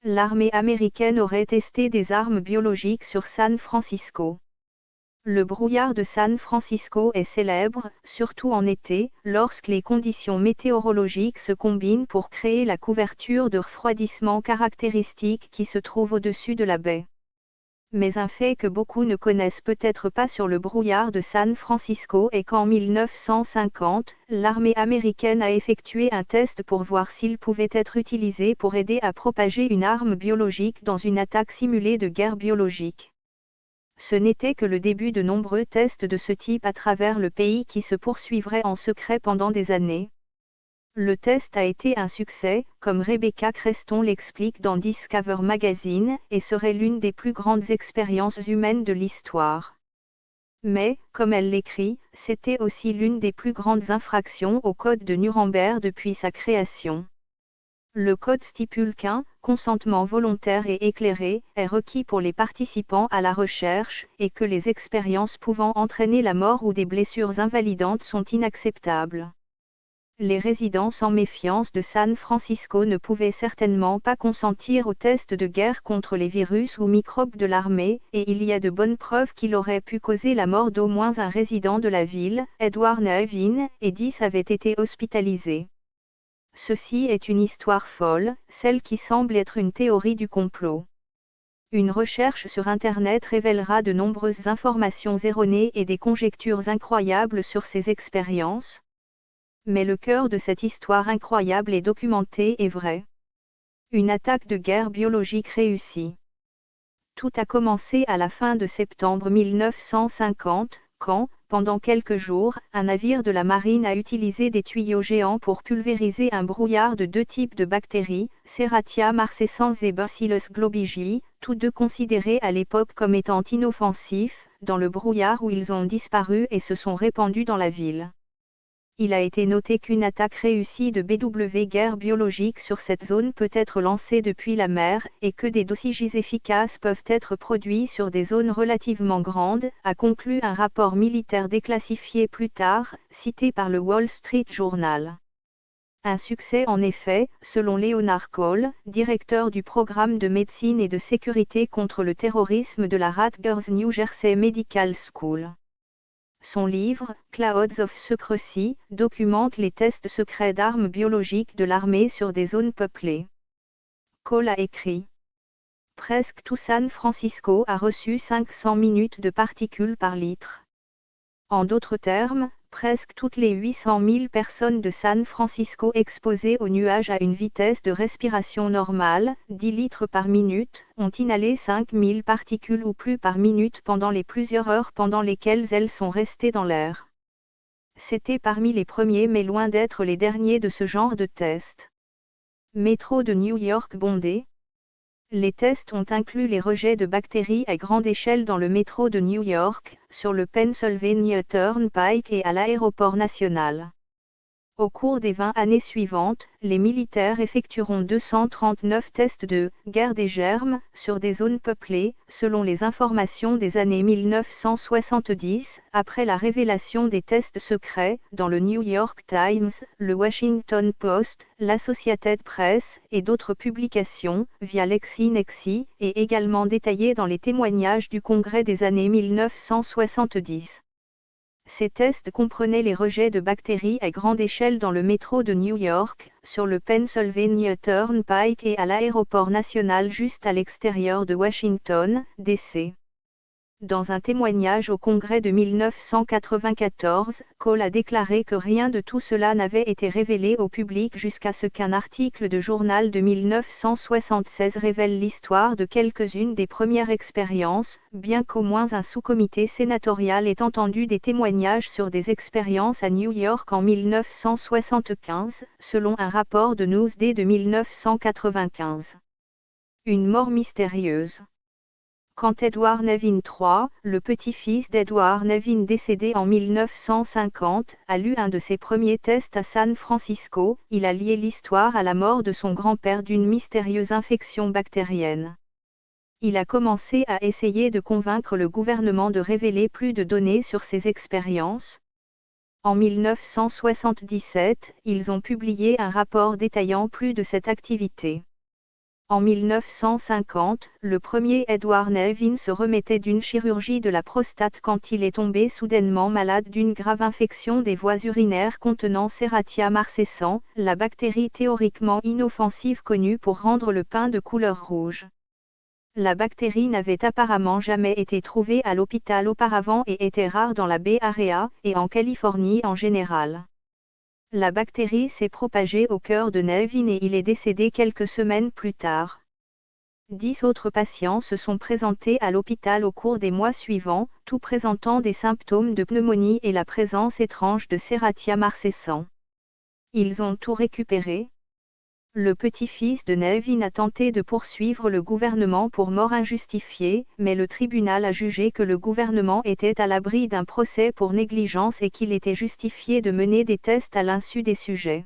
L'armée américaine aurait testé des armes biologiques sur San Francisco. Le brouillard de San Francisco est célèbre, surtout en été, lorsque les conditions météorologiques se combinent pour créer la couverture de refroidissement caractéristique qui se trouve au-dessus de la baie. Mais un fait que beaucoup ne connaissent peut-être pas sur le brouillard de San Francisco est qu'en 1950, l'armée américaine a effectué un test pour voir s'il pouvait être utilisé pour aider à propager une arme biologique dans une attaque simulée de guerre biologique. Ce n'était que le début de nombreux tests de ce type à travers le pays qui se poursuivraient en secret pendant des années. Le test a été un succès, comme Rebecca Creston l'explique dans Discover Magazine, et serait l'une des plus grandes expériences humaines de l'histoire. Mais, comme elle l'écrit, c'était aussi l'une des plus grandes infractions au Code de Nuremberg depuis sa création. Le code stipule qu'un consentement volontaire et éclairé est requis pour les participants à la recherche, et que les expériences pouvant entraîner la mort ou des blessures invalidantes sont inacceptables. Les résidents sans méfiance de San Francisco ne pouvaient certainement pas consentir aux tests de guerre contre les virus ou microbes de l'armée, et il y a de bonnes preuves qu'il aurait pu causer la mort d'au moins un résident de la ville, Edward Nevin, et 10 avaient été hospitalisés. Ceci est une histoire folle, celle qui semble être une théorie du complot. Une recherche sur Internet révélera de nombreuses informations erronées et des conjectures incroyables sur ces expériences. Mais le cœur de cette histoire incroyable est documenté et vrai. Une attaque de guerre biologique réussie. Tout a commencé à la fin de septembre 1950, quand, pendant quelques jours, un navire de la marine a utilisé des tuyaux géants pour pulvériser un brouillard de deux types de bactéries, Serratia marcescens et Bacillus globigii, tous deux considérés à l'époque comme étant inoffensifs, dans le brouillard où ils ont disparu et se sont répandus dans la ville. Il a été noté qu'une attaque réussie de BW guerre biologique sur cette zone peut être lancée depuis la mer, et que des dosages efficaces peuvent être produits sur des zones relativement grandes, a conclu un rapport militaire déclassifié plus tard, cité par le Wall Street Journal. Un succès en effet, selon Leonard Cole, directeur du programme de médecine et de sécurité contre le terrorisme de la Rutgers New Jersey Medical School. Son livre, Clouds of Secrecy, documente les tests secrets d'armes biologiques de l'armée sur des zones peuplées. Cole a écrit. Presque tout San Francisco a reçu 500 minutes de particules par litre. En d'autres termes, presque toutes les 800 000 personnes de San Francisco exposées aux nuages à une vitesse de respiration normale, 10 litres par minute, ont inhalé 5 000 particules ou plus par minute pendant les plusieurs heures pendant lesquelles elles sont restées dans l'air. C'était parmi les premiers mais loin d'être les derniers de ce genre de test. Métro de New York bondé. Les tests ont inclus les rejets de bactéries à grande échelle dans le métro de New York, sur le Pennsylvania Turnpike et à l'aéroport national. Au cours des 20 années suivantes, les militaires effectueront 239 tests de « guerre des germes » sur des zones peuplées, selon les informations des années 1970, après la révélation des tests secrets, dans le New York Times, le Washington Post, l'Associated Press, et d'autres publications, via LexisNexis, et également détaillées dans les témoignages du Congrès des années 1970. Ces tests comprenaient les rejets de bactéries à grande échelle dans le métro de New York, sur le Pennsylvania Turnpike et à l'aéroport national juste à l'extérieur de Washington, D.C. Dans un témoignage au Congrès de 1994, Cole a déclaré que rien de tout cela n'avait été révélé au public jusqu'à ce qu'un article de journal de 1976 révèle l'histoire de quelques-unes des premières expériences, bien qu'au moins un sous-comité sénatorial ait entendu des témoignages sur des expériences à New York en 1975, selon un rapport de Newsday de 1995. Une mort mystérieuse. Quand Edward Nevin III, le petit-fils d'Edward Nevin décédé en 1950, a lu un de ses premiers tests à San Francisco, il a lié l'histoire à la mort de son grand-père d'une mystérieuse infection bactérienne. Il a commencé à essayer de convaincre le gouvernement de révéler plus de données sur ses expériences. En 1977, ils ont publié un rapport détaillant plus de cette activité. En 1950, le premier Edward Nevin se remettait d'une chirurgie de la prostate quand il est tombé soudainement malade d'une grave infection des voies urinaires contenant Serratia marcescens, la bactérie théoriquement inoffensive connue pour rendre le pain de couleur rouge. La bactérie n'avait apparemment jamais été trouvée à l'hôpital auparavant et était rare dans la Bay Area et en Californie en général. La bactérie s'est propagée au cœur de Nevin et il est décédé quelques semaines plus tard. 10 autres patients se sont présentés à l'hôpital au cours des mois suivants, tous présentant des symptômes de pneumonie et la présence étrange de Serratia marcescens. Ils ont tout récupéré. Le petit-fils de Nevin a tenté de poursuivre le gouvernement pour mort injustifiée, mais le tribunal a jugé que le gouvernement était à l'abri d'un procès pour négligence et qu'il était justifié de mener des tests à l'insu des sujets.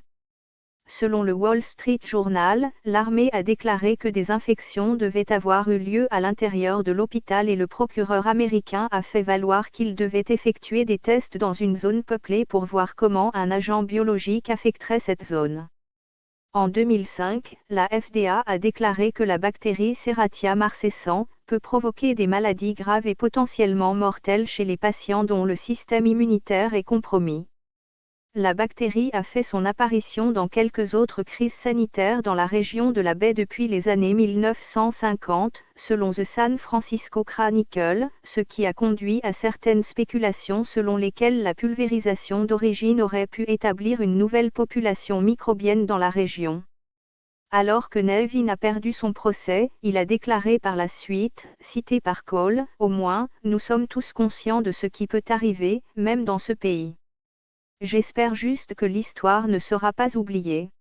Selon le Wall Street Journal, l'armée a déclaré que des infections devaient avoir eu lieu à l'intérieur de l'hôpital et le procureur américain a fait valoir qu'il devait effectuer des tests dans une zone peuplée pour voir comment un agent biologique affecterait cette zone. En 2005, la FDA a déclaré que la bactérie Serratia marcescens peut provoquer des maladies graves et potentiellement mortelles chez les patients dont le système immunitaire est compromis. La bactérie a fait son apparition dans quelques autres crises sanitaires dans la région de la baie depuis les années 1950, selon The San Francisco Chronicle, ce qui a conduit à certaines spéculations selon lesquelles la pulvérisation d'origine aurait pu établir une nouvelle population microbienne dans la région. Alors que Nevin a perdu son procès, il a déclaré par la suite, cité par Cole, « Au moins, nous sommes tous conscients de ce qui peut arriver, même dans ce pays. J'espère juste que l'histoire ne sera pas oubliée. »